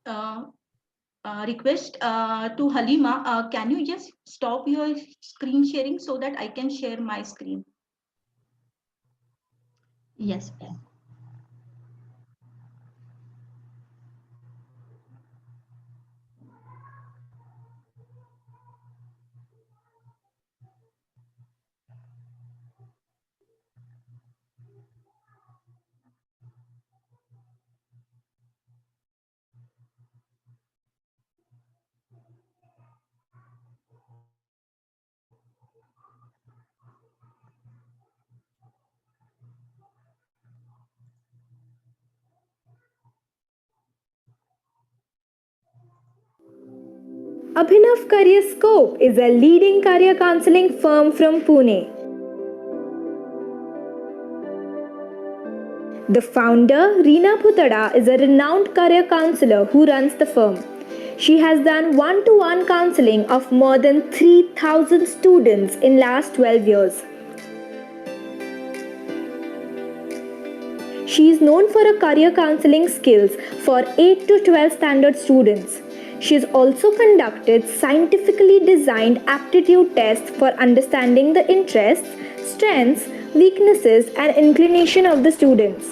uh, request to Haleema, can you just stop your screen sharing so that I can share my screen? Yes. Abhinav Career Scope is a leading career counseling firm from Pune. The founder, Reena Phutada, is a renowned career counselor who runs the firm. She has done one-to-one counseling of more than 3,000 students in last 12 years. She is known for her career counseling skills for 8 to 12 standard students. She has also conducted scientifically designed aptitude tests for understanding the interests, strengths, weaknesses, and inclination of the students.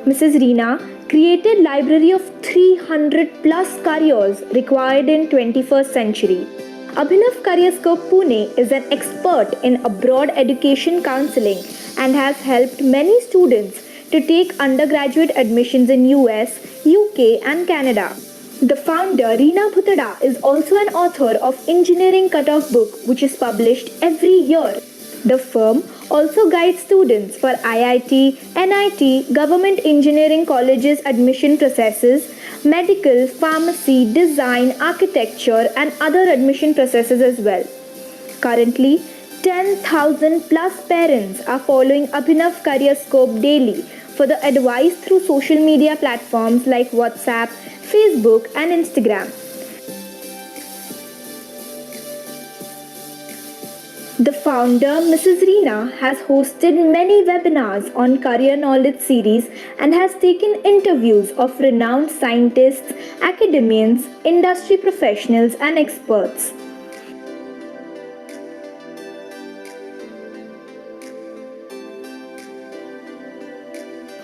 Mrs. Reena created library of 300 plus careers required in 21st century. Abhinav Careerscope Pune is an expert in abroad education counseling and has helped many students to take undergraduate admissions in US, UK and Canada. The founder, Reena Bhutada, is also an author of Engineering Cutoff Book, which is published every year. The firm also guides students for IIT, NIT, government engineering colleges admission processes, medical, pharmacy, design, architecture, and other admission processes as well. Currently, 10,000 plus parents are following Abhinav Career Scope daily for the advice through social media platforms like WhatsApp, Facebook, and Instagram. The founder, Mrs. Reena, has hosted many webinars on career knowledge series and has taken interviews of renowned scientists, academians, industry professionals, and experts.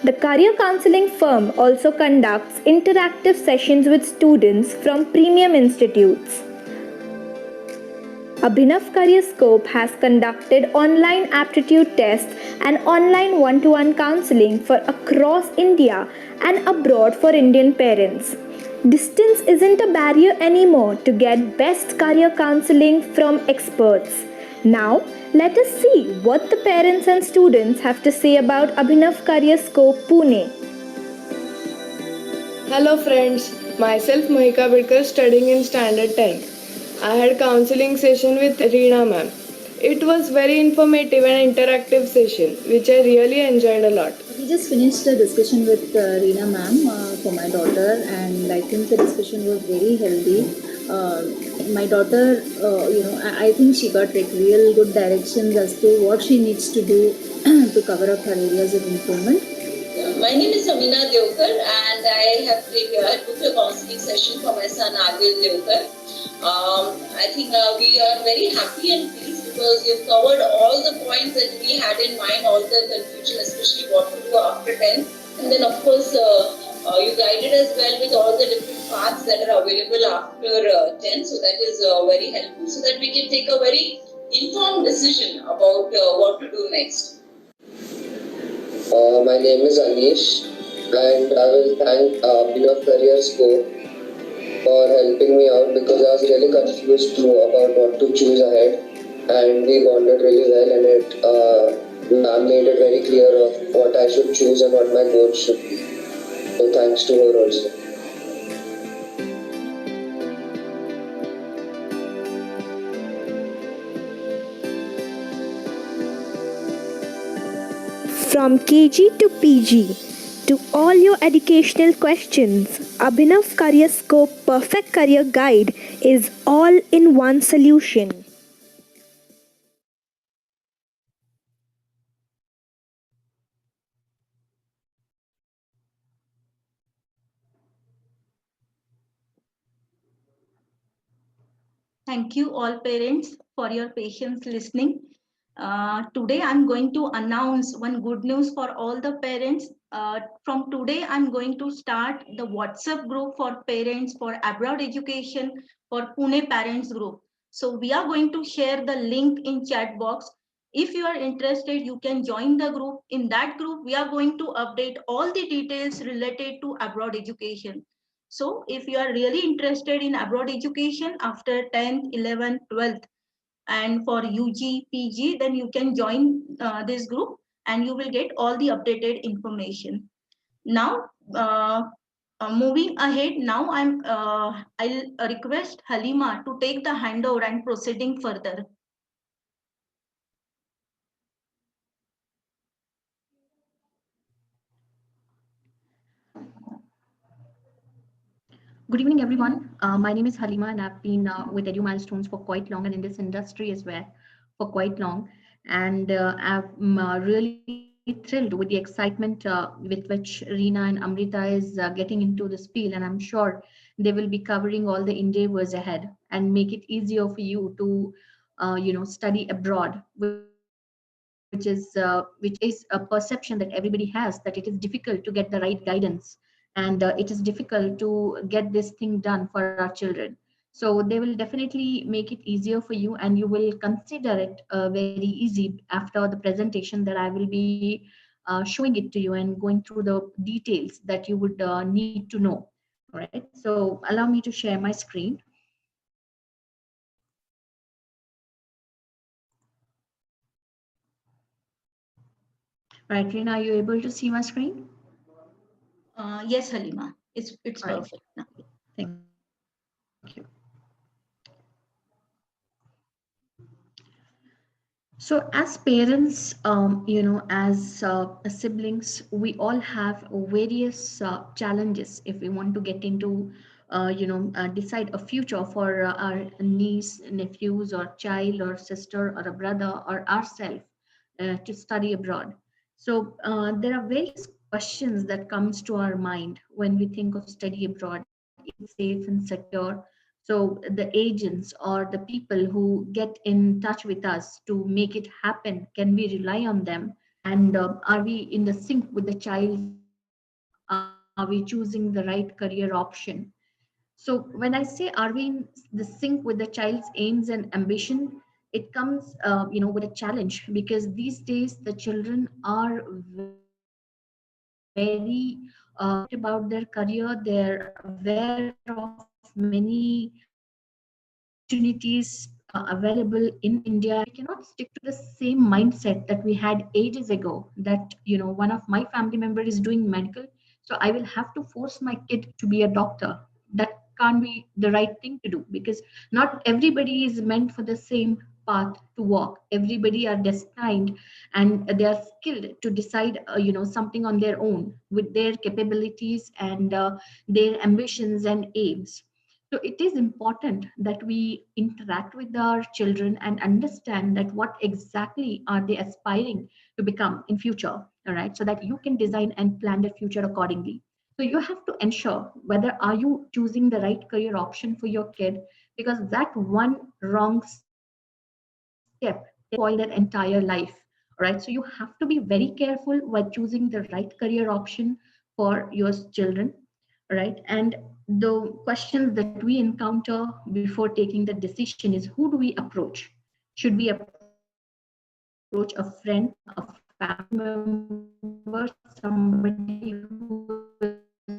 The career counseling firm also conducts interactive sessions with students from premium institutes. Abhinav Careerscope has conducted online aptitude tests and online one-to-one counseling for across India and abroad for Indian parents. Distance isn't a barrier anymore to get best career counseling from experts. Now, let us see what the parents and students have to say about Abhinav Careerscope Pune. Hello friends, myself Mahika Bidkar studying in standard 10. I had counseling session with Reena ma'am. It was very informative and interactive session which I really enjoyed a lot. We just finished a discussion with Reena ma'am for my daughter, and I think the discussion was very healthy. My daughter, I think she got like real good directions as to what she needs to do to cover up her areas of improvement. My name is Samina Devkar and I have booked a counseling session for my son Agil Devkar. I think we are very happy and pleased because you've covered all the points that we had in mind, all the confusion, especially what to do after 10th. And then of course you guided us well with all the different paths that are available after 10th. So that is very helpful so that we can take a very informed decision about what to do next. My name is Anish, and I will thank Abhinav Career Scope for helping me out because I was really confused too about what to choose ahead, and we bonded really well, and it made it very clear of what I should choose and what my goals should be. So thanks to her also. From KG to PG, to all your educational questions, Abhinav Careerscope Perfect Career Guide is all in one solution. Thank you all parents for your patience listening. Today I'm going to announce one good news for all the parents. From today I'm going to start the WhatsApp group for parents for abroad education for Pune parents group. So we are going to share the link in chat box. If you are interested, you can join the group. In that group, we are going to update all the details related to abroad education. So if you are really interested in abroad education after 10th, 11th, 12th, and for UG, PG, then you can join this group and you will get all the updated information. Now, moving ahead, now I'll request Haleema to take the handover and proceeding further. Good evening, everyone. My name is Halima, and I've been with Edu Milestones for quite long, and in this industry as well for quite long. And I'm really thrilled with the excitement with which Reena and Amrita is getting into this field, and I'm sure they will be covering all the endeavors ahead and make it easier for you to, study abroad, which is a perception that everybody has that it is difficult to get the right guidance and it is difficult to get this thing done for our children. So they will definitely make it easier for you, and you will consider it very easy after the presentation that I will be showing it to you and going through the details that you would need to know. All right, so allow me to share my screen. All right, Rina, are you able to see my screen? Yes, Halima, it's All right, perfect now. thank you. So, as parents, as siblings, we all have various challenges if we want to get into, decide a future for our niece, nephews, or child, or sister, or a brother, or ourselves to study abroad. So, there are various questions that comes to our mind when we think of study abroad. Is it safe and secure? So the agents or the people who get in touch with us to make it happen, can we rely on them? And are we in the sync with the child's aims? Are we choosing the right career option? So when I say are we in the sync with the child's aims and ambition, it comes, with a challenge, because these days the children are very about their career. They're aware of many opportunities available in India, and we cannot stick to the same mindset that we had ages ago. That one of my family member is doing medical, so I will have to force my kid to be a doctor. That can't be the right thing to do, because not everybody is meant for the same path to walk. Everybody are destined and they are skilled to decide something on their own with their capabilities and their ambitions and aims. So it is important that we interact with our children and understand that what exactly are they aspiring to become in future, all right, so that you can design and plan their future accordingly. So you have to ensure whether are you choosing the right career option for your kid, because that one wrong step spoil their entire life. All right, so you have to be very careful while choosing the right career option for your children. All right, and the questions that we encounter before taking the decision is, who do we approach? Should we approach a friend, a family member, somebody who has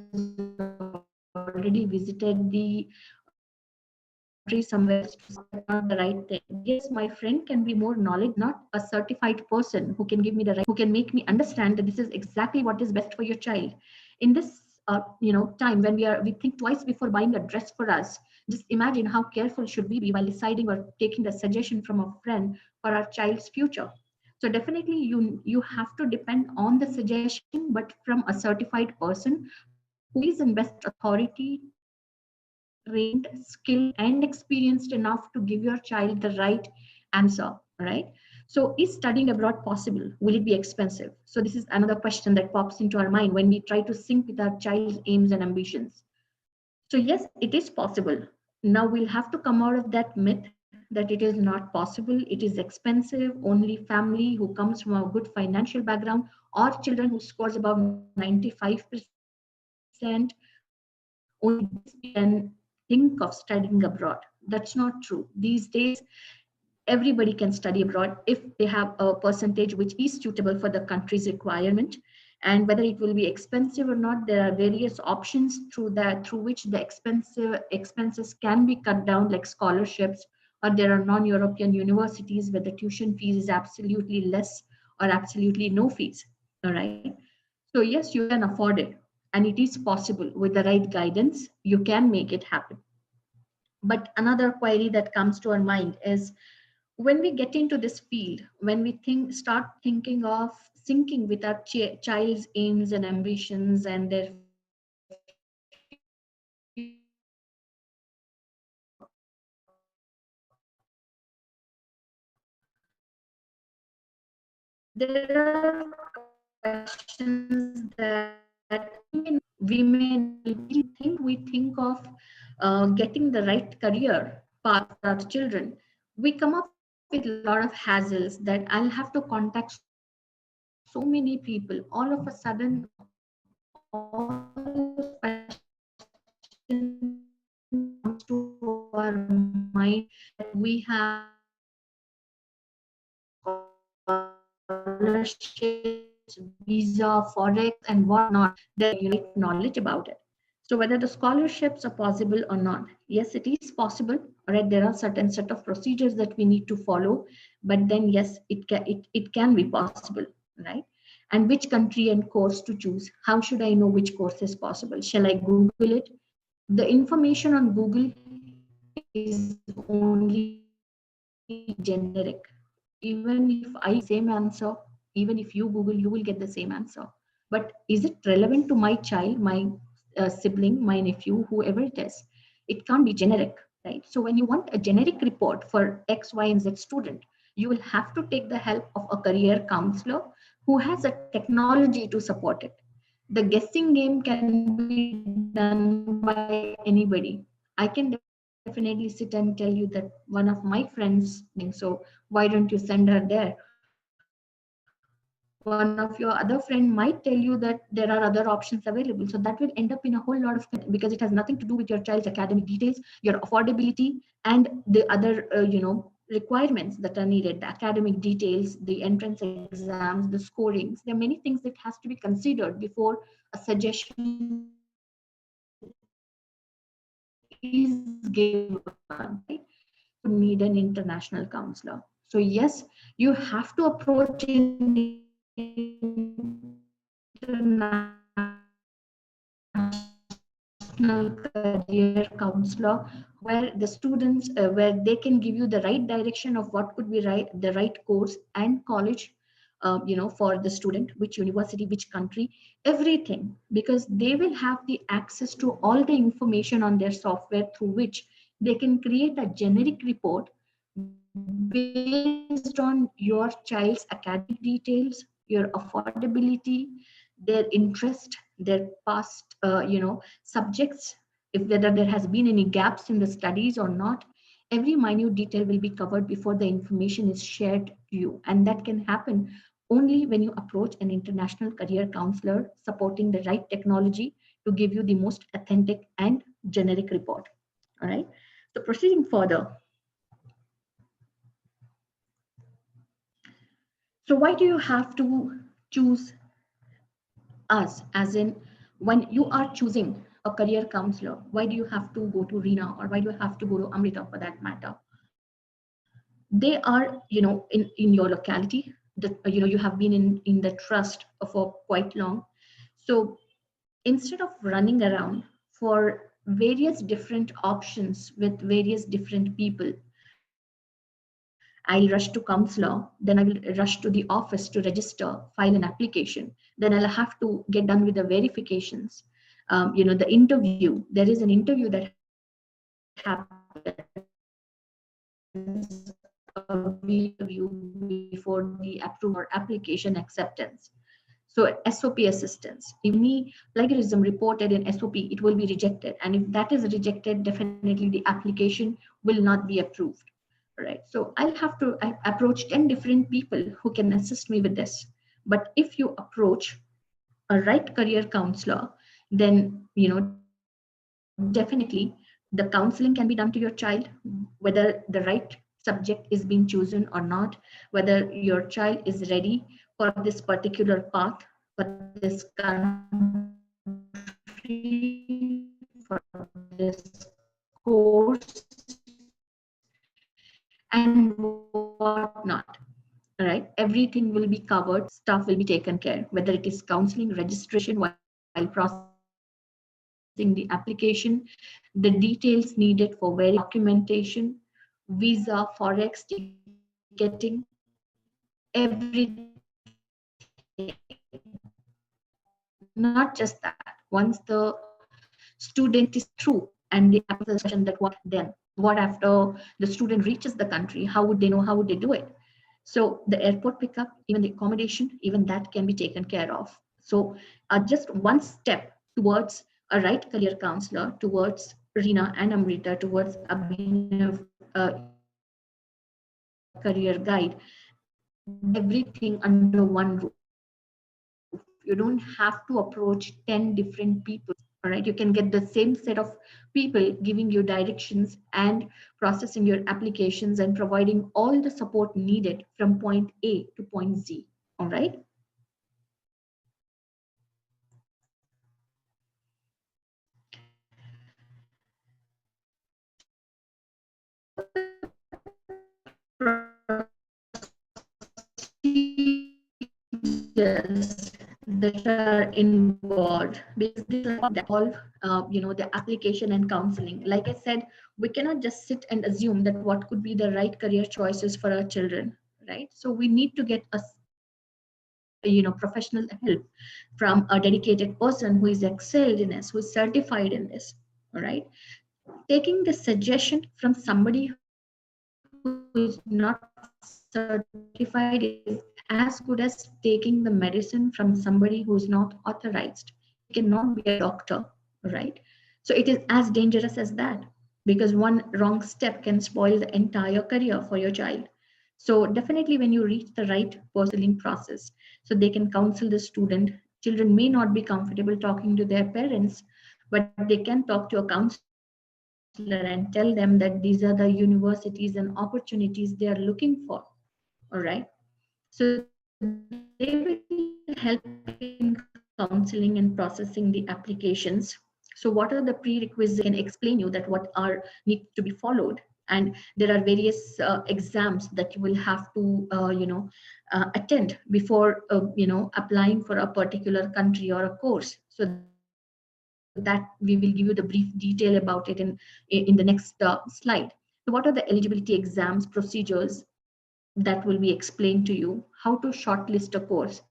already visited the country somewhere else to study? That is not the right thing. Yes, my friend can be more knowledgeable, but he is not a certified person who can give me the right, who can make me understand that this is exactly what is best for your child. In this time when we think twice before buying a dress for us, just imagine how careful should we be while deciding or taking the suggestion from a friend for our child's future. So definitely you have to depend on the suggestion, but from a certified person who is in best authority, trained, skilled, and experienced enough to give your child the right answer. All right, so is studying abroad possible? Will it be expensive? So this is another question that pops into our mind when we try to sync with our child's aims and ambitions. So yes, it is possible. Now we'll have to come out of that myth that it is not possible, it is expensive, only family who comes from a good financial background or children who scores above 95% only these can think of studying abroad. That's not true. These days everybody can study abroad if they have a percentage which is suitable for the country's requirement. And whether it will be expensive or not, there are various options through which the expenses can be cut down, like scholarships, or there are non-European universities where the tuition fees is absolutely less or absolutely no fees. All right. So yes, you can afford it, and it is possible with the right guidance. You can make it happen. But another query that comes to our mind is, when we get into this field, when we start thinking of syncing with our child's aims and ambitions and their future, there are questions that we may we think of getting the right career path for our children, we come up with a lot of hassles that I'll have to contact so many people. All of a sudden, all those questions comes to our mind that we have scholarships, visa, forex, and whatnot. There is no right knowledge about it. So whether the scholarships are possible or not, yes, it is possible. All right, there are certain set of procedures that we need to follow, but then yes, it can be possible, right? And which country and course to choose? How should I know which course is possible? Shall I Google it? The information on Google is only generic. Even if I Google the same answer, even if you Google, you will get the same answer. But is it relevant to my child, my sibling, my nephew, whoever it is? It can't be generic, right? So when you want a generic report for X, Y, and Z student, you will have to take the help of a career counselor who has a technology to support it. The guessing game can be done by anybody. I can definitely sit and tell you that one of my friends doing so, why don't you send her there? One of your other friend might tell you that there are other options available. So that will end up in a whole lot of confusion because it has nothing to do with your child's academic details, your affordability, and the other requirements that are needed, the academic details, the entrance exams, the scorings. There are many things that has to be considered before a suggestion is given, right? So yes, you have to approach an international counselor. So yes, you have to approach an international career counselor supporting the right technology to give you the most authentic and generic report. Where the students where they can give you the right direction of what could be right, the right course and college, for the student, which university, which country, everything, because they will have the access to all the information on their software through which they can create a generic report based on your child's academic details, your affordability, their interest, their past subjects, if whether there has been any gaps in the studies or not. Every minute detail will be covered before the information is shared to you, and that can happen only when you approach an international career counselor supporting the right technology to give you the most authentic and generic report. All right. So proceeding further, so why do you have to choose us, as in when you are choosing a career counselor, why do you have to go to Reena, or why do you have to go to Amrita for that matter? They are, in your locality, that you have been in the trust for quite long. So instead of running around for various different options with various different people, I'll rush to counselor, then I will rush to the office to register, file an application, then I'll have to get done with the verifications. The interview, there is an interview that happens a week before the approval or application acceptance. So So SOP assistance, if any plagiarism reported in SOP, it will be rejected. And if that is rejected, definitely the application will not be approved. Right. So I'll have to approach 10 different people who can assist me with this. But if you approach a right career counselor, then definitely the counseling can be done to your child, whether the right subject is being chosen or not, whether your child is ready for this particular path, for this country, for this course, and whatnot. Right, everything will be covered, stuff will be taken care, whether it is counseling, registration while processing the application, the details needed for verifying documentation, visa, forex ticketing, everything, not just that. Once the student is through and the discussion that what then, what after the student reaches the country, how would they know, how would they do it? So the airport pickup, even the accommodation, even that can be taken care of. So just one step towards a right career counselor, towards Reena and Amrita, towards Abhinav, career guide, everything under one roof. You don't have to approach 10 different people to get this. All right, you can get the same set of people giving you directions and processing your applications and providing all the support needed from point A to point Z. All right. Procedures that are involved, because this does not involve the application and counseling. Like I said, we cannot just sit and assume that what could be the right career choices for our children, right? So we need to get a professional help from a dedicated person who is excelled in this, who is certified in this. All right, taking the suggestion from somebody who is not certified is as good as taking the medicine from somebody who is not authorized. He cannot be a doctor, right? So it is as dangerous as that, because one wrong step can spoil the entire career for your child. So definitely when you reach the right person process, so they can counsel the student. Children may not be comfortable talking to their parents, but they can talk to a counselor and tell them that these are the universities and opportunities they are looking for. All right. So they will help in counseling and processing the applications. So what are the prerequisites they can explain you that what are need to be followed, and there are various exams that you will have to attend before applying for a particular country or a course. So that we will give you the brief detail about it in the next slide. So what are the eligibility exams, procedures that will be explained to you, how to shortlist a course.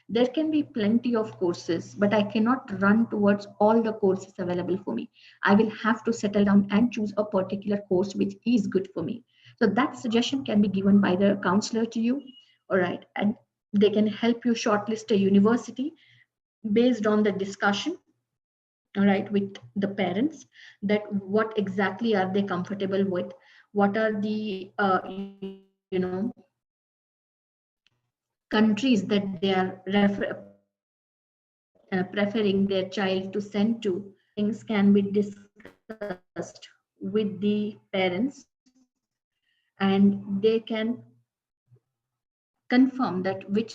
There can be plenty of courses, but I cannot run towards all the courses available for me. I will have to settle down and choose a particular course which is good for me. So that suggestion can be given by the counselor to you. All right. And they can help you shortlist a university based on the discussion, all right, with the parents, that what exactly are they comfortable with, what are the countries that they are preferring their child to send to. All of these things can be discussed with the parents, and they can confirm that which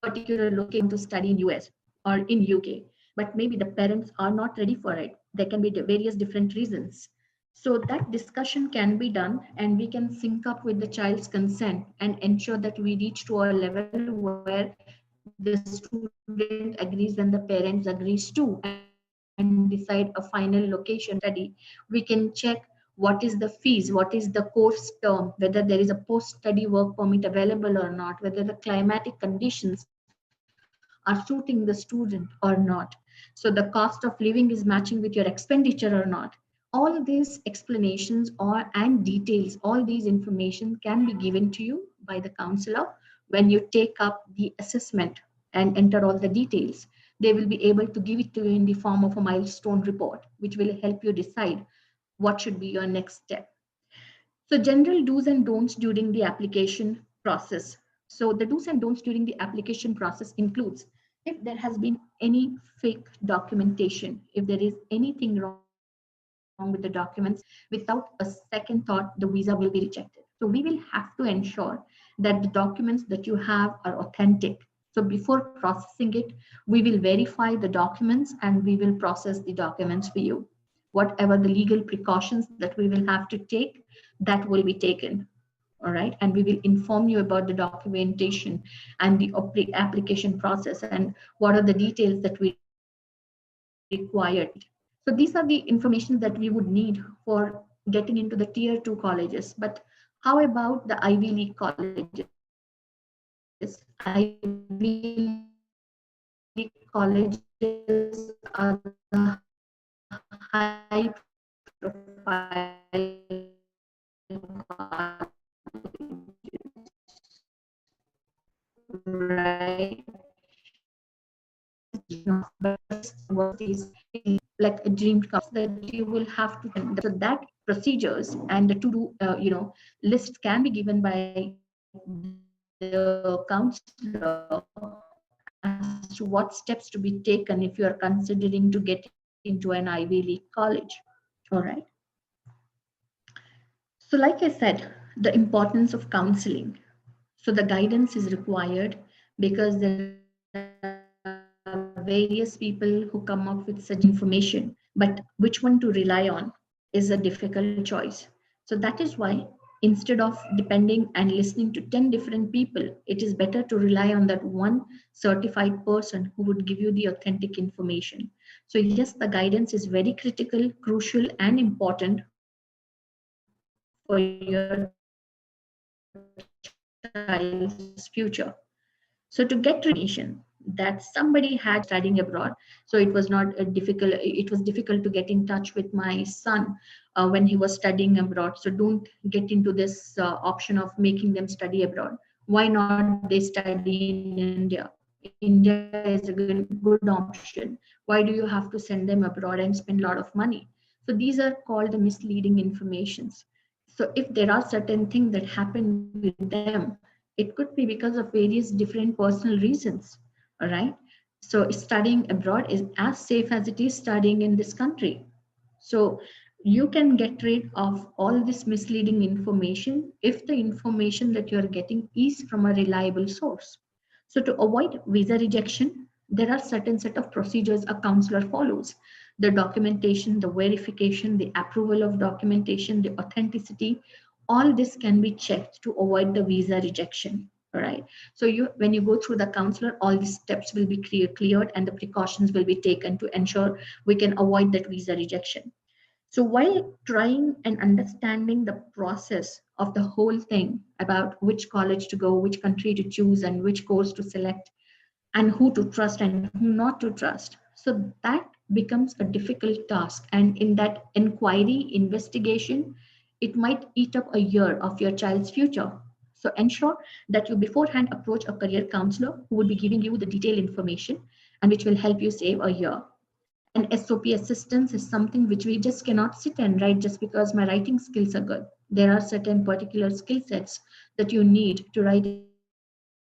particular location they want to study in US or in UK. But maybe the parents are not ready for it. There can be various different reasons. So that discussion can be done, and we can sync up with the child's consent and ensure that we reach to a level where the student agrees and the parents agrees too, and decide a final location for the study. We can check what is the fees, what is the course term, whether there is a post-study work permit available or not, whether the climatic conditions are suiting the student or not. So the cost of living is matching with your expenditure or not. All these explanations and details, all these information can be given to you by the counselor when you take up the assessment, and enter all the details. They will be able to give it to you in the form of a milestone report, which will help you decide what should be your next step. So general do's and don'ts during the application process. So the do's and don'ts during the application process includes if there has been any fake documentation, if there is anything wrong with the documents, without a second thought, the visa will be rejected. So we will have to ensure that the documents that you have are authentic. So before processing it, we will verify the documents and we will process the documents for you. Whatever the legal precautions that we will have to take, that will be taken. All right. And we will inform you about the documentation and the application process and what are the details that we require. So these are the information that we would need for getting into the tier 2 colleges. But how about the Ivy League colleges? Ivy League colleges are the high profile colleges, right? Universities like a dream comes that you will have to attend. So that procedures and the to do list can be given by the counselor as to what steps to be taken if you are considering to get into an Ivy League college. All right. So like I said, the importance of counseling. So the guidance is required because there are various people who come up with such information, but which one to rely on is a difficult choice. So that is why instead of depending and listening to 10 different people, it is better to rely on that one certified person who would give you the authentic information. So yes, the guidance is very critical, crucial, and important for your child's future. So to get information that somebody had studying abroad, so it was not difficult. It was difficult to get in touch with my son when he was studying abroad. So don't get into this option of making them study abroad. Why not they study in India? India is a good option. Why don't they study in India? India is a good option. Why do you have to send them abroad and spend a lot of money? So these are called the misleading informations. So if there are certain things that happen with them, it could be because of various different personal reasons. All right. So studying abroad is as safe as it is studying in this country. So you can get rid of all this misleading information if the information that you're getting is from a reliable source. So to avoid visa rejection, there are certain set of procedures a counselor follows. The documentation, the verification, the approval of documentation, the authenticity, all this can be checked to avoid the visa rejection. All right. So when you go through the counselor, all these steps will be cleared and the precautions will be taken to ensure we can avoid that visa rejection. So while trying and understanding the process of the whole thing about which college to go, which country to choose, and which course to select, and who to trust and who not to trust. So that becomes a difficult task. And in that inquiry investigation, it might eat up a year of your child's future. So ensure that you beforehand approach a career counselor who would be giving you the detailed information and which will help you save a year. And SOP assistance is something which we just cannot sit and write just because my writing skills are good. There are certain particular skill sets that you need to write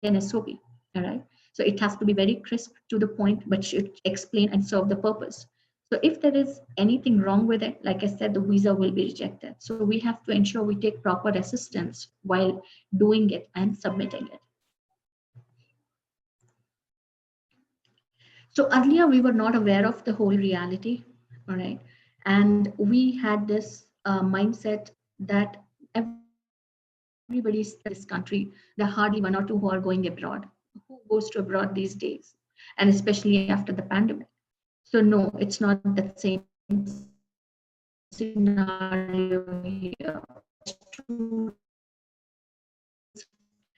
an SOP. All right. So it has to be very crisp to the point, but should explain and serve the purpose. So if there is anything wrong with it, like I said, the visa will be rejected. So we have to ensure we take proper assistance while doing it and submitting it. So earlier we were not aware of the whole reality, all right, and we had this mindset that everybody is studying in this country. There are hardly one or two who are going abroad. Who goes to abroad these days, and especially after the pandemic? So no, it's not that same scenario here. Students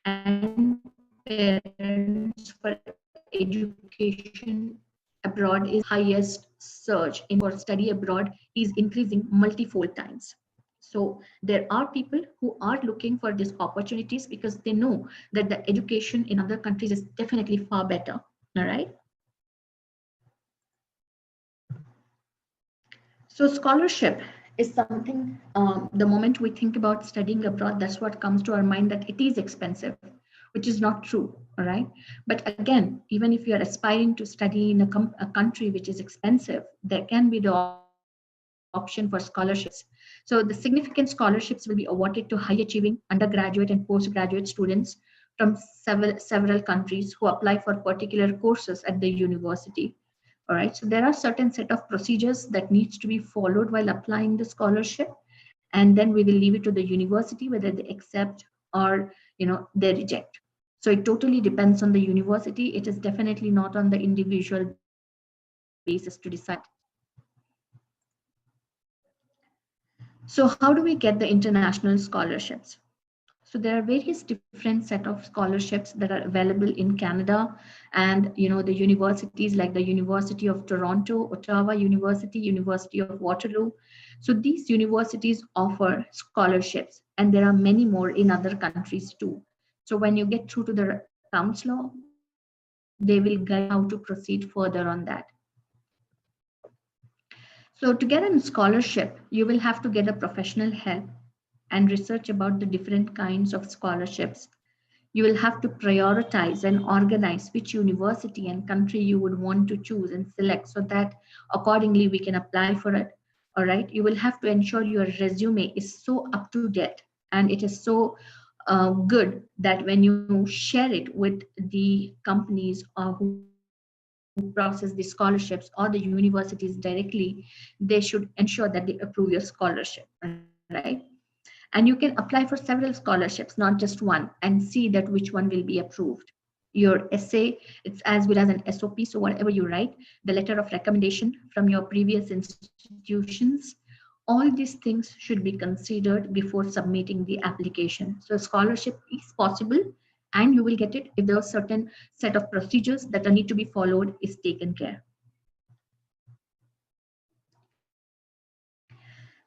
and parents for education abroad is highest surge in for study abroad is increasing multifold times. So there are people who are looking for these opportunities because they know that the education in other countries is definitely far better. All right. So scholarship is something, the moment we think about studying abroad, that's what comes to our mind, that it is expensive, which is not true, all right? But again, even if you're aspiring to study in a country which is expensive, there can be the option for scholarships. So the significant scholarships will be awarded to high achieving undergraduate and postgraduate students from several countries who apply for particular courses at the university. All right, so there are certain set of procedures that needs to be followed while applying the scholarship, and then we will leave it to the university whether they accept or they reject. So it totally depends on the university. It is definitely not on the individual basis to decide that. So how do we get the international scholarships? So there are various different set of scholarships that are available in Canada, and the universities like the University of Toronto, Ottawa University, University of Waterloo. So these universities offer scholarships, and there are many more in other countries too. So when you get through to the counselor, they will guide you how to proceed further on that. So to get a scholarship, you will have to get a professional help and research about the different kinds of scholarships. You will have to prioritize and organize which university and country you would want to choose and select, so that accordingly we can apply for it. All right. You will have to ensure your resume is so up to date and it is so good that when you share it with the companies who process the scholarships or the universities directly, they should ensure that they approve your scholarship. All right. And you can apply for several scholarships, not just one, and see that which one will be approved. Your essay, it's as good as an SOP. So whatever you write, the letter of recommendation from your previous institutions, all these things should be considered before submitting the application. So scholarship is possible, and you will get it if there are certain set of procedures that are need to be followed is taken care.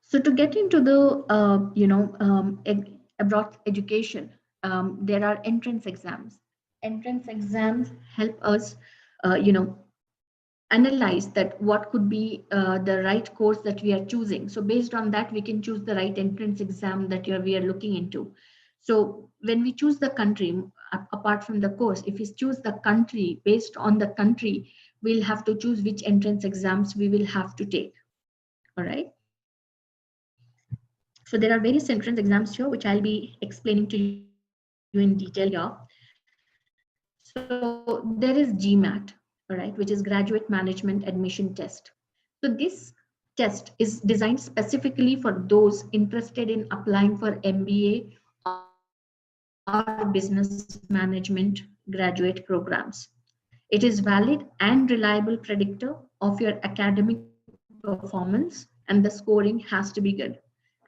So to get into the abroad education, there are entrance exams. Entrance exams help us, analyze that what could be the right course that we are choosing. So based on that, we can choose the right entrance exam that we are looking into. So when we choose the country, apart from the course, if we choose the country, based on the country, we'll have to choose which entrance exams we will have to take. All right. So there are various entrance exams here, which I'll be explaining to you in detail here. So there is GMAT, all right, which is Graduate Management Admission Test. So this test is designed specifically for those interested in applying for MBA or Business Management graduate programs. It is valid and reliable predictor of your academic performance, and the scoring has to be good.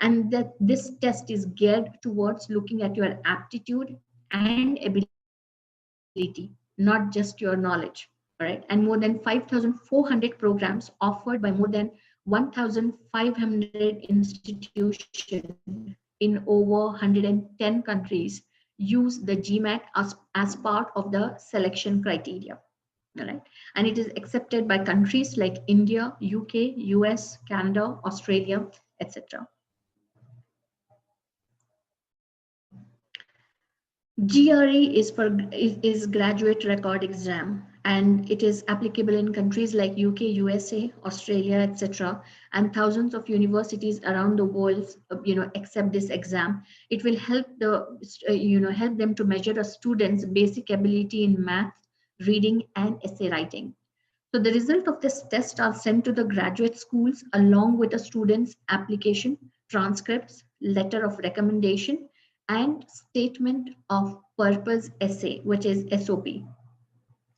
And that this test is geared towards looking at your aptitude and ability, not just your knowledge. All right. And more than 5,400 programs offered by more than 1,500 institutions in over 110 countries use the GMAT as part of the selection criteria. All right. And it is accepted by countries like India, UK, US, Canada, Australia, etc. GRE is graduate record exam, and it is applicable in countries like UK, USA, Australia, etc. And thousands of universities around the world, accept this exam. It will help help them to measure a student's basic ability in math, reading, and essay writing. So the result of this test are sent to the graduate schools along with a student's application, transcripts, letter of recommendation, and statement of purpose essay, which is SOP,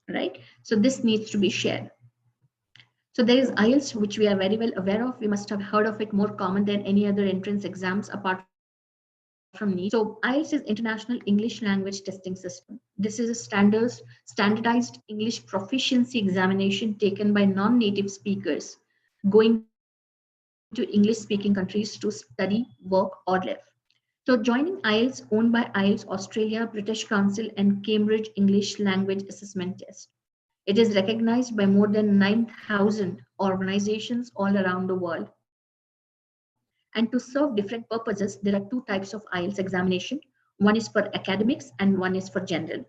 right? So this needs to be shared. So there is IELTS, which we are very well aware of. We must have heard of it, more common than any other entrance exams apart from NEET. So IELTS is International English Language Testing System. This is a standardized English proficiency examination taken by non-native speakers going to English speaking countries to study, work, or live. So joining IELTS, owned by IELTS Australia, British Council, and Cambridge English Language Assessment Test. It is recognized by more than 9,000 organizations all around the world. And to serve different purposes, there are two types of IELTS examination. One is for academics and one is for general.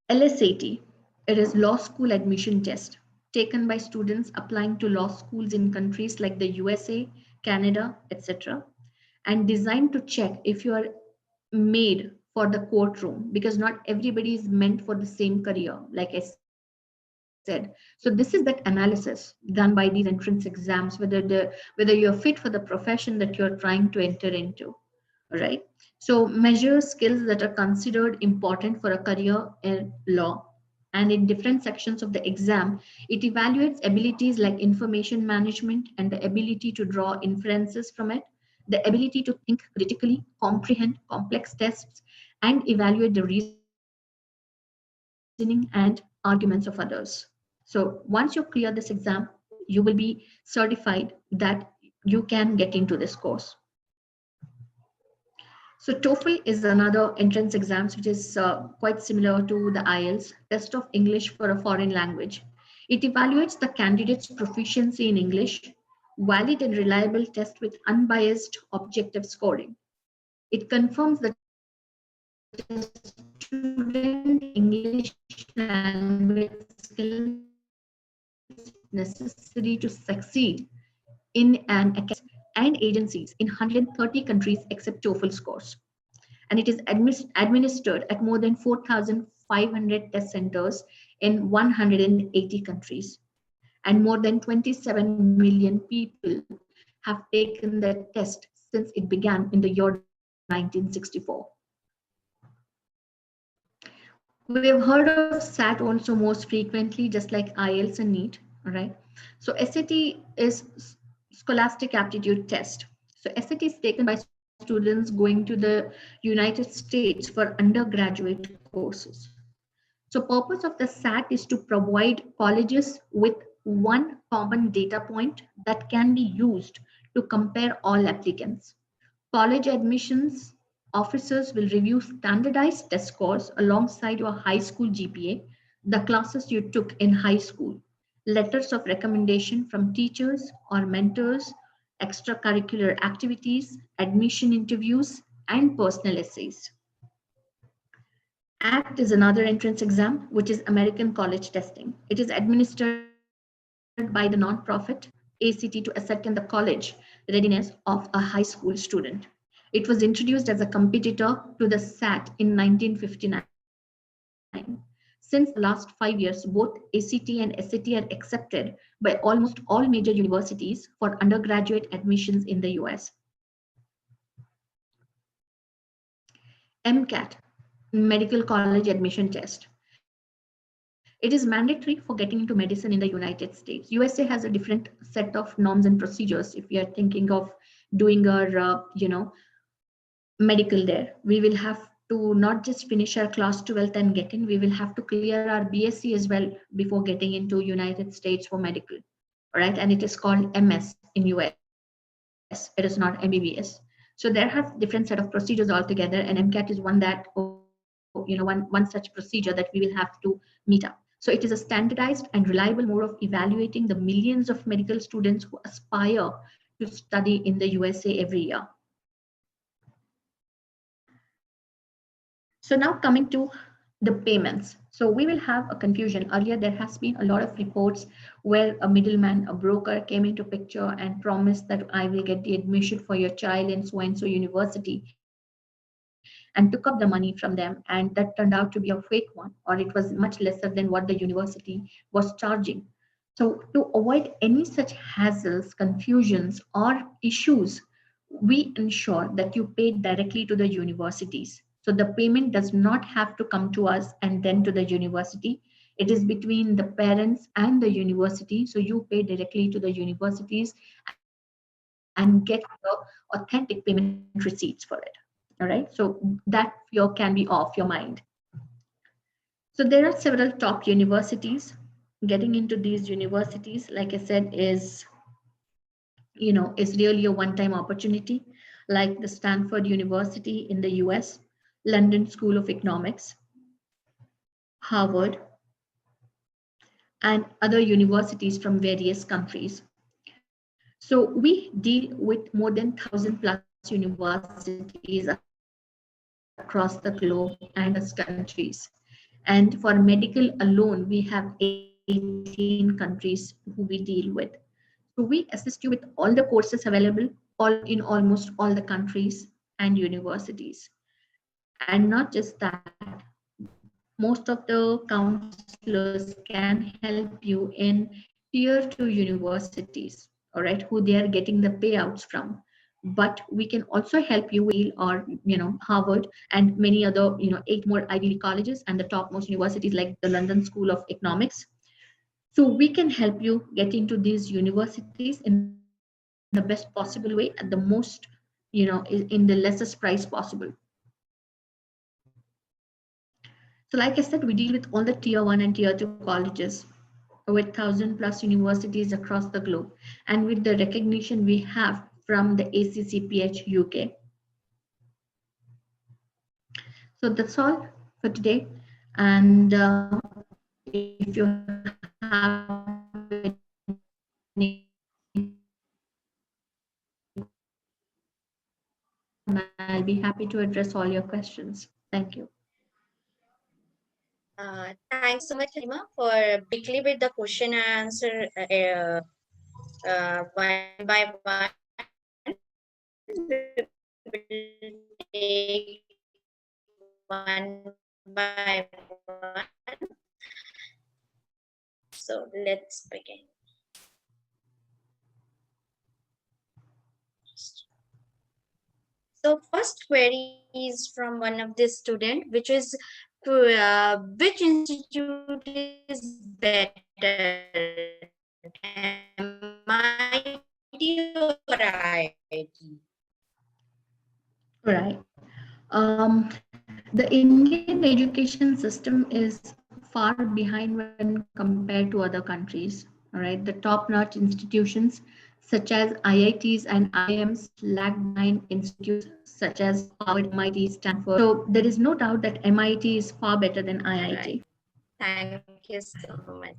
LSAT, it is Law School Admission Test, taken by students applying to law schools in countries like the USA, Canada, etc., and designed to check if you are made for the courtroom, because not everybody is meant for the same career, like I said. So this is that analysis done by these entrance exams, whether you're fit for the profession that you're trying to enter into. Right. So measure skills that are considered important for a career in law. And in different sections of the exam, it evaluates abilities like information management and the ability to draw inferences from it, the ability to think critically, comprehend complex tests, and evaluate the reasoning and arguments of others. So once you clear this exam, you will be certified that you can get into this course. So TOEFL is another entrance exams which is quite similar to the IELTS, test of English for a foreign language. It evaluates the candidate's proficiency in English, valid and reliable test with unbiased objective scoring. It confirms that a student English language skills necessary to succeed in an academic and agencies in 130 countries except TOEFL scores. And it is administered at more than 4,500 test centers in 180 countries. And more than 27 million people have taken the test since it began in the year 1964. We have heard of SAT also most frequently, just like IELTS and NEET, all right? So SAT is Scholastic Aptitude Test. So SAT is taken by students going to the United States for undergraduate courses. So purpose of the SAT is to provide colleges with one common data point that can be used to compare all applicants. College admissions officers will review standardized test scores alongside your high school GPA, the classes you took in high school, letters of recommendation from teachers or mentors, extracurricular activities, admission interviews, and personal essays. ACT is another entrance exam, which is American College Testing. It is administered by the nonprofit ACT to ascertain the college readiness of a high school student. It was introduced as a competitor to the SAT in 1959. Since the last 5 years, both ACT and SAT are accepted by almost all major universities for undergraduate admissions in the US. MCAT, Medical College Admission Test. It is mandatory for getting into medicine in the United States. USA has a different set of norms and procedures if we are thinking of doing our, medical there. We will have to not just finish our class 12th and get in, we will have to clear our BSc as well before getting into United States for medical. All right, and it is called MS in US. It is not MBBS. So there have different set of procedures altogether, and MCAT is one that, one such procedure that we will have to meet up. So it is a standardized and reliable mode of evaluating the millions of medical students who aspire to study in the USA every year. So now coming to the payments. So we will have a confusion. Earlier, there has been a lot of reports where a middleman, a broker came into picture and promised that I will get the admission for your child in so and so university and took up the money from them. And that turned out to be a fake one, or it was much lesser than what the university was charging. So to avoid any such hassles, confusions, or issues, we ensure that you pay directly to the universities. So the payment does not have to come to us and then to the university. It is between the parents and the university. So you pay directly to the universities and get the authentic payment receipts for it. All right. So that fear can be off your mind. So there are several top universities. Getting into these universities, like I said, is really a one-time opportunity, like the Stanford University in the US, London School of Economics. Harvard, and other universities from various countries. So we deal with more than 1,000 plus universities across the globe and various countries. And for medical alone, we have 18 countries who we deal with. So we assist you with all the courses available all in almost all the countries and universities. And not just that, most of the counselors can help you in tier 2 universities, all right, who they are getting the payouts from. But we can also help you with Yale or Harvard and many other 8 more Ivy League colleges and the topmost universities like the London School of Economics. So we can help you get into these universities in the best possible way at the most, in the lessest price possible. So like I said, we deal with all the tier 1 and tier 2 colleges with 1,000 plus universities across the globe and with the recognition we have from the ACCPH UK. So that's all for today. And if you have any I'll be happy to address all your questions. Thank you. Thank you so much, Haleema, for briefly with the question and answer one by one. We will take one by one. So let's begin. So first query is from one of the student, which is which institute is better, MIT or IIT? Right. The Indian education system is far behind when compared to other countries. All right. The top-notch institutions such as IITs and IIMs lag behind institutes such as Harvard, MIT, Stanford. So there is no doubt that MIT is far better than IIT. Right. Thank you so much.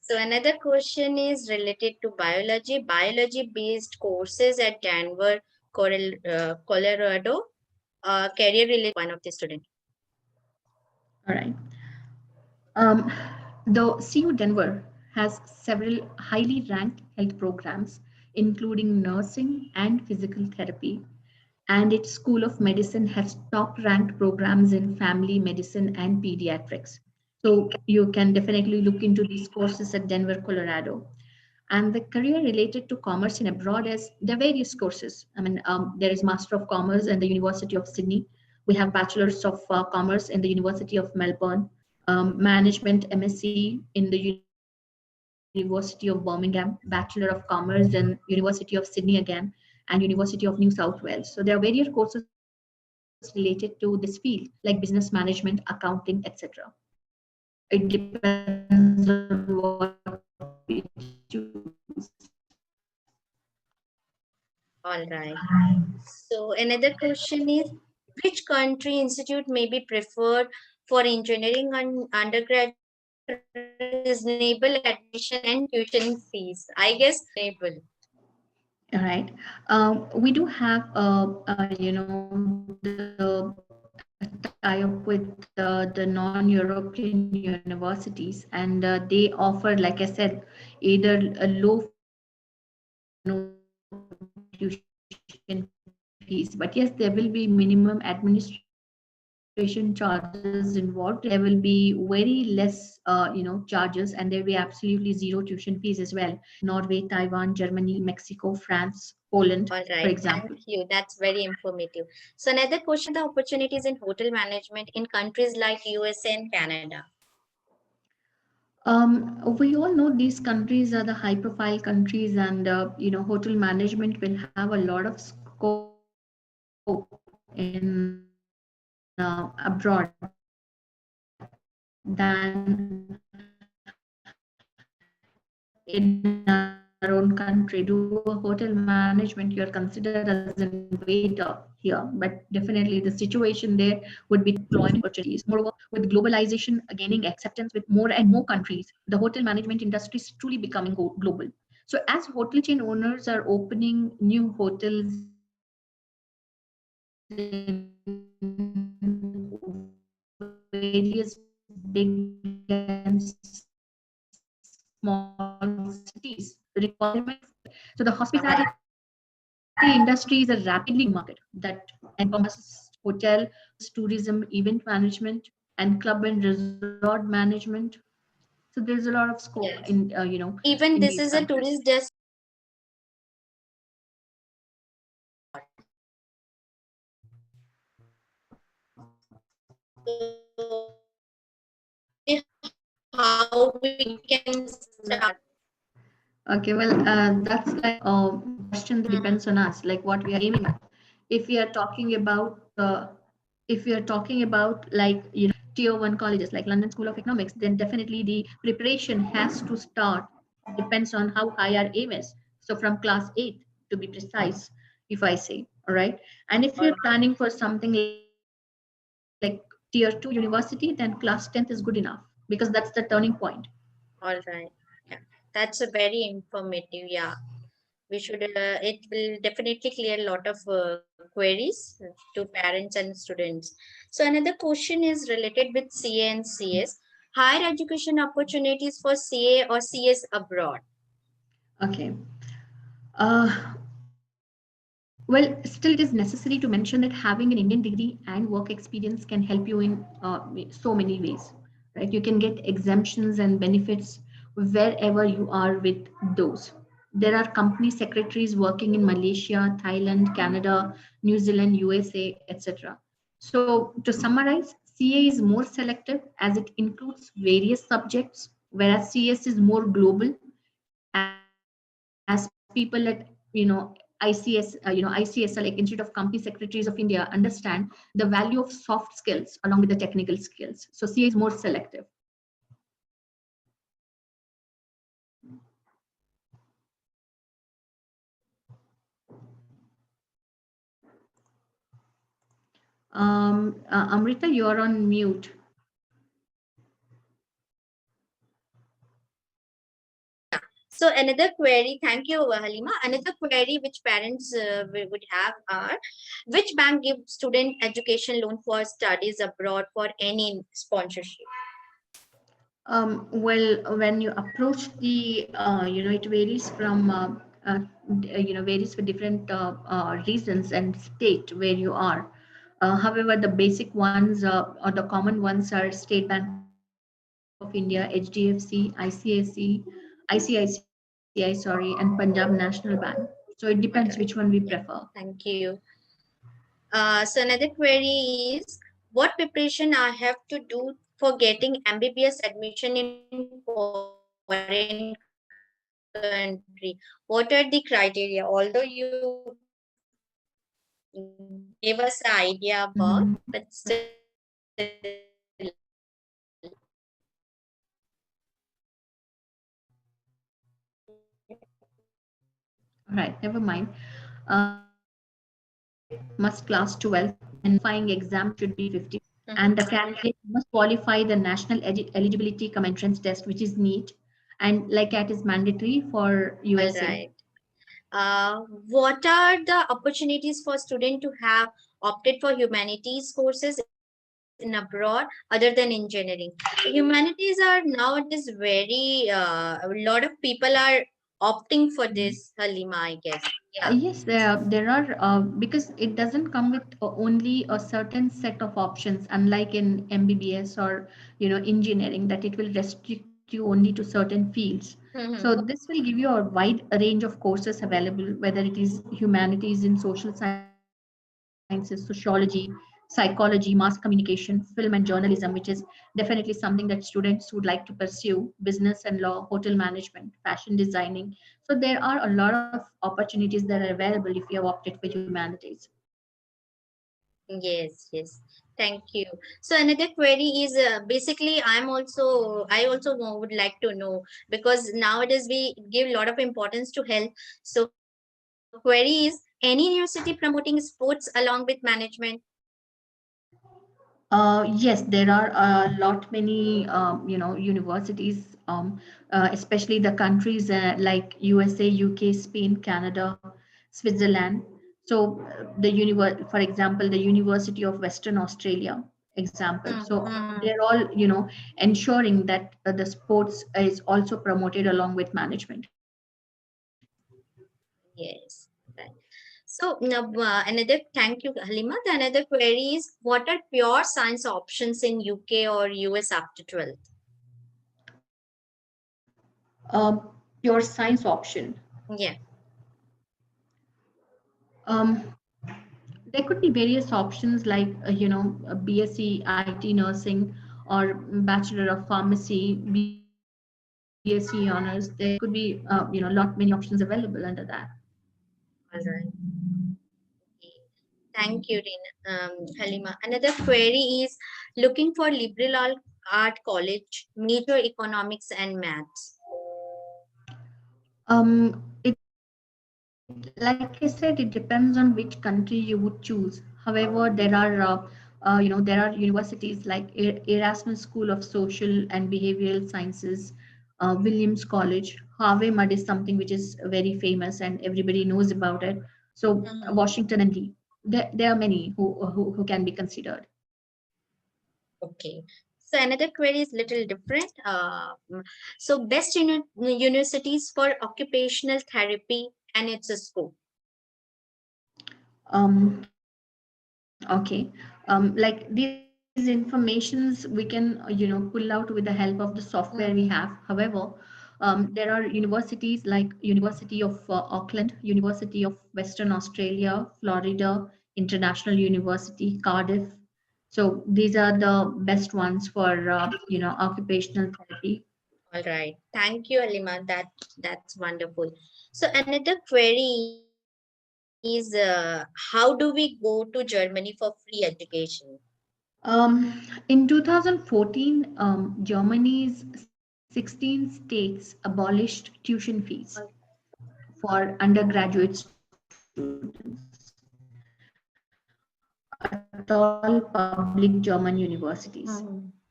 So another question is related to biology. Biology-based courses at Denver, Colorado, career related one of the student. All right. Um, the CU Denver has several highly ranked health programs, including nursing and physical therapy. And its School of Medicine has top ranked programs in family medicine and pediatrics. So you can definitely look into these courses at Denver, Colorado. And the career related to commerce in abroad is there are various courses. I mean, there is Master of Commerce in the University of Sydney. We have Bachelors of Commerce in the University of Melbourne, Management MSc in the University of Birmingham, Bachelor of Commerce in University of Sydney again, and University of New South Wales. So there are various courses related to this field, like business management, accounting, etc. It depends on what we choose. All right. So another question is which country institute may be preferred for engineering and undergraduate with reasonable admission and tuition fees? I guess reasonable. All right. We do have, a tie-up with the non-European universities, and they offer, like I said, either a low fees or no tuition fees. But yes, there will be minimum administration charges involved. There will be very less, charges, and there will be absolutely zero tuition fees as well. Norway, Taiwan, Germany, Mexico, France, Poland, for example. All right, thank you. That's very informative. So another question, the opportunities in hotel management in countries like USA and Canada. We all know these countries are the high-profile countries, and hotel management will have a lot of scope in abroad than in our country. our own country, do a hotel management, you're considered as an waiter here. But definitely the situation there would be employment opportunities. Moreover, with globalization gaining acceptance with more and more countries, the hotel management industry is truly becoming global. So as hotel chain owners are opening new hotels in various big and small cities, requirement so the hospitality industry is a rapidly growing market that encompasses hotel, tourism, event management, and club and resort management. So there's a lot of scope in Yes. in these countries. Even this is a tourist how we can start. Okay, well, that's like the question that depends on us, like what we are aiming at. If we are talking about, if we are talking about like tier one colleges like London School of Economics, then definitely the preparation has to start. Depends on how high our aim is. So from class 8 to be precise, if I say, all right. And if you're planning for something like tier 2 university, then class 10th is good enough because that's the turning point. All right. Yeah, that's a very informative. Yeah, we should. It will definitely clear a lot of queries to parents and students. So another question is related with CA and CS. Higher education opportunities for CA or CS abroad. Okay. Well, still, it is necessary to mention that having an Indian degree and work experience can help you in so many ways, right? You can get exemptions and benefits wherever you are with those. There are company secretaries working in Malaysia, Thailand, Canada, New Zealand, USA, etc. So, to summarize, CA is more selective as it includes various subjects, whereas CS is more global as people at ICS, ICS, like Institute of Company Secretaries of India, understand the value of soft skills along with the technical skills. So CA is more selective. Amrita, you're on mute. Yeah. So another query, thank you, Halima. Another query which parents would have are, which bank gives student education loan for studies abroad for any sponsorship? Well, when you approach the, it varies from, varies for different reasons and state where you are. However, the basic ones or the common ones are State Bank of India, HDFC, ICICI, sorry, and Punjab National Bank. So it depends which one we prefer. Yeah, thank you. So another query is, what preparation I have to do for getting MBBS admission in foreign country? What are the criteria? Although you gave us an idea about, but still, All right, never mind. Candidate must class 12 and qualifying exam should be 50. And the candidate must qualify the national eligibility cum entrance test, which is NEET, and like that is mandatory for all USA. right. What are the opportunities for students to have opted for humanities courses in abroad other than engineering? Humanities are nowadays very, a lot of people are opting for this, Halima, I guess. Yeah. Yes, there are because it doesn't come with only a certain set of options, unlike in MBBS or engineering, that it will restrict you only to certain fields. So this will give you a wide range of courses available, whether it is humanities in social sciences, sociology, psychology, mass communication, film and journalism, which is definitely something that students would like to pursue, business and law, hotel management, fashion designing. So there are a lot of opportunities that are available if you have opted for humanities. Yes, yes. Thank you. So another query is basically I also would like to know, because nowadays we give a lot of importance to health. So query is any university promoting sports along with management? Yes, there are a lot many universities, especially the countries like USA, UK, Spain, Canada, Switzerland. So for example, the University of Western Australia, example. So Mm-hmm. they're all ensuring that the sports is also promoted along with management. Yes. Right. So now thank you, Halima. The another query is what are pure science options in UK or US after 12th? Pure science option. Yeah. Um, there could be various options like a BSc IT nursing or Bachelor of Pharmacy, BSc honors. There could be lot many options available under that. All right. Okay. Thank you, Halima. Another query is looking for liberal art college, major economics and maths. Like I said, it depends on which country you would choose. However, there are universities like Erasmus School of Social and Behavioral Sciences, Williams College, Harvey Mudd is something which is very famous and everybody knows about it. So Mhm. Washington and D. There are many who can be considered. Okay. So another query is little different. So best universities for occupational therapy and its scope. Okay. Like these informations we can pull out with the help of the software we have. However, there are universities like University of Auckland, University of Western Australia, Florida International University, Cardiff. So these are the best ones for occupational therapy. All right. Thank you, Alima. That's wonderful. So another query is how do we go to Germany for free education? In 2014, Germany's 16 states abolished tuition fees for undergraduate students, all public German universities,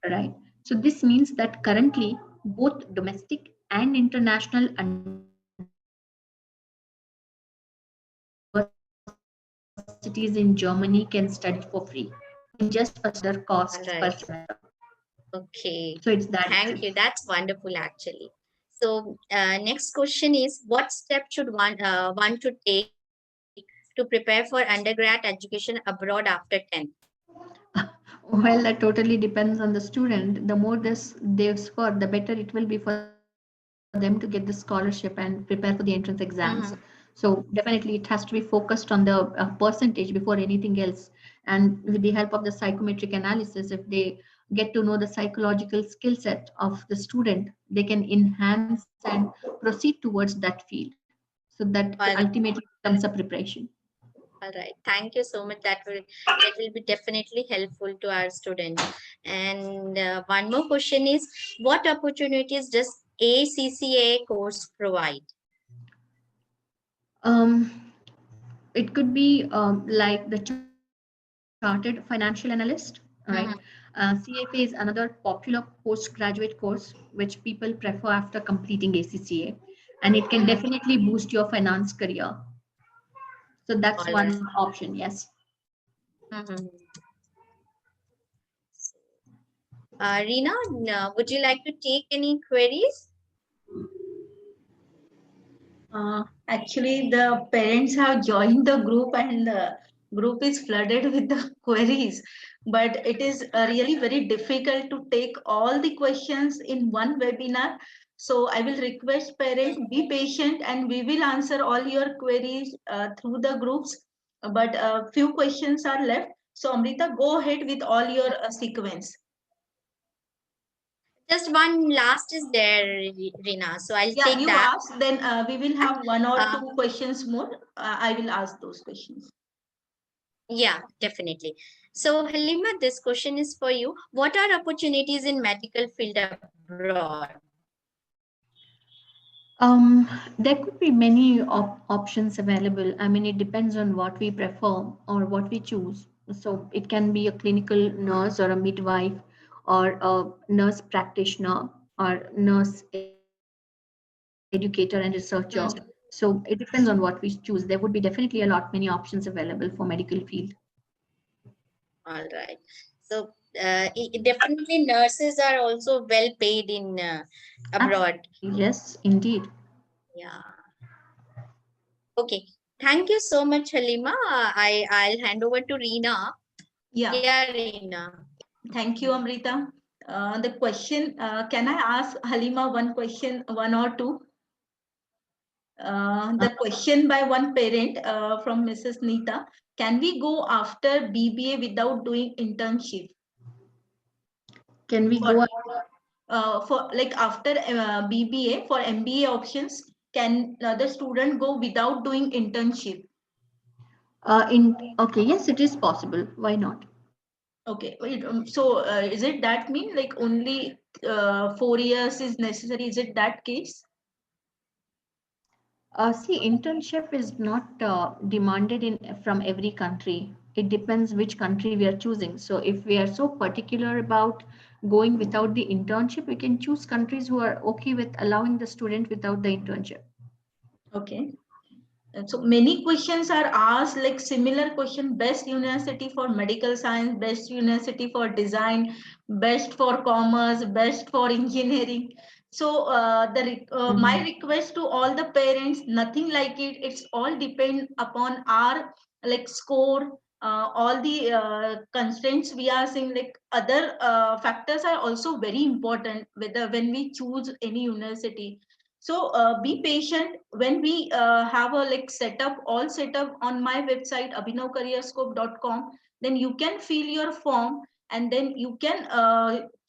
right? So this means that currently both domestic and international undergraduate students in universities in Germany can study for free in just a semester in just $1,000 costs All per right. semester. Okay. So it's that Thank you. cheap. That's wonderful, actually. So next question is, what step should one to take to prepare for undergrad education abroad after 10th? Well, that totally depends on the student. The more this they score, the better it will be for them to get the scholarship and prepare for the entrance exams. So definitely, it has to be focused on the percentage before anything else. And with the help of the psychometric analysis, if they get to know the psychological skill set of the student, they can enhance and proceed towards that field. So that ultimately becomes a preparation. All right. Thank you so much. That will be definitely helpful to our students. And one more question is, what opportunities does ACCA course provide? Um, it could be like the chartered financial analyst, all right? Mhm. CFA is another popular postgraduate course which people prefer after completing ACCA, and it can definitely boost your finance career. So that's All right. one option, yes. Mhm. Reena, would you like to take any queries? Actually, the parents have joined the group and the group is flooded with the queries. But it is really very difficult to take all the questions in one webinar. So I will request parents be patient and we will answer all your queries through the groups. But a few questions are left. So Amrita, go ahead with all your sequence. Just one last is there, Reena. So I'll Yeah, take you that. ask, then we will have one or Uh, two questions more. I will ask those questions. Yeah, definitely. So, Halima, this question is for you. What are opportunities in medical field abroad? There could be many options available. I mean, it depends on what we prefer or what we choose. So it can be a clinical nurse or a midwife or a nurse practitioner or nurse educator and researcher. So it depends on what we choose. There would be definitely a lot many options available for medical field. All right. So, definitely nurses are also well paid in abroad. Absolutely, yes, indeed. Yeah. Okay. Thank you so much, Halima. I'll hand over to Reena. Yeah, Yeah, Reena. thank you, Amrita. The question, can I ask Halima one question, one or two? The question by one parent from Mrs. Nita: can we go after BBA without doing internship? Can we For go like after BBA for MBA options, can the student go without doing internship? okay, yes, it is possible. Why not? Okay, wait, so is it that mean like only 4 years is necessary? Is it that case? See, internship is not demanded in from every country. It depends which country we are choosing. So if we are so particular about going without the internship, we can choose countries who are okay with allowing the student without the internship. Okay. So many questions are asked, like similar question: best university for medical science, best university for design, best for commerce, best for engineering. So my Mhm. request to all the parents, nothing like it. It's all depend upon our like score. All the constraints we are seeing, like other factors are also very important whether when we choose any university. So be patient when we have a like setup, all setup on my website abhinavcareerscope.com. Then you can fill your form, and then you can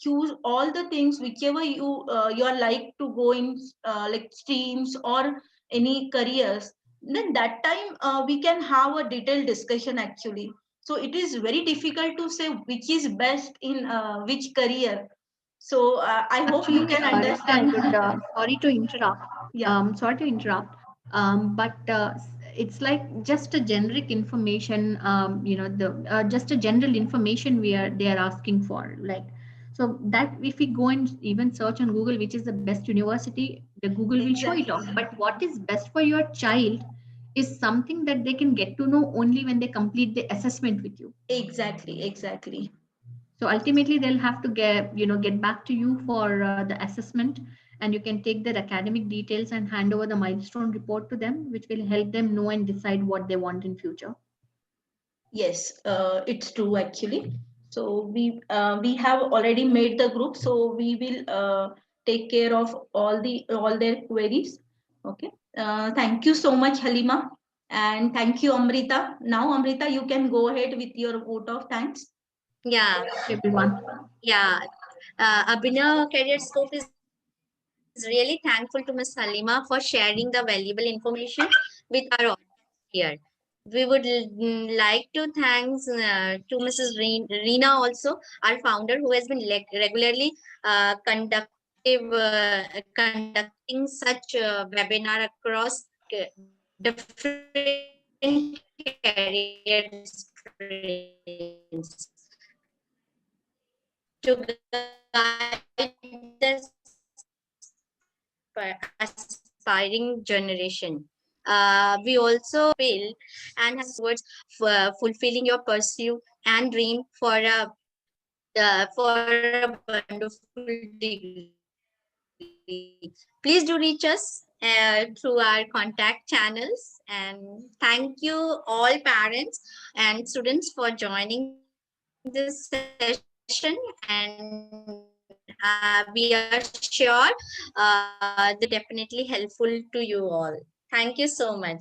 choose all the things whichever you are like to go in, like streams or any careers. Then that time we can have a detailed discussion actually. So it is very difficult to say which is best in which career. So I hope you Actually, can Rita, I understand. would sorry to interrupt. Yeah, Sorry to interrupt. But it's like just a generic information. The just a general information they are asking for. Like so that if we go and even search on Google, which is the best university, the Google will show it exactly. off. But what is best for your child is something that they can get to know only when they complete the assessment with you. Exactly, exactly. So ultimately, they'll have to get back to you for the assessment, and you can take their academic details and hand over the milestone report to them, which will help them know and decide what they want in future. Yes, it's true actually. So we have already made the group, so we will take care of all their queries. Okay. Thank you so much, Halima, and thank you, Amrita. Now, Amrita, you can go ahead with your vote of thanks. Yeah, Everyone. yeah. Abhinav Career Scope is really thankful to Miss Halima for sharing the valuable information with our audience here. We would like to thanks to Mrs. Reena also, our founder, who has been regularly conducting such webinar across different career streams to guide the aspiring generation. We also fulfill and have towards fulfilling your pursuit and dream for a wonderful degree. Please do reach us through our contact channels. And thank you all parents and students for joining this session. And we are sure this will be definitely helpful to you all. Thank you so much.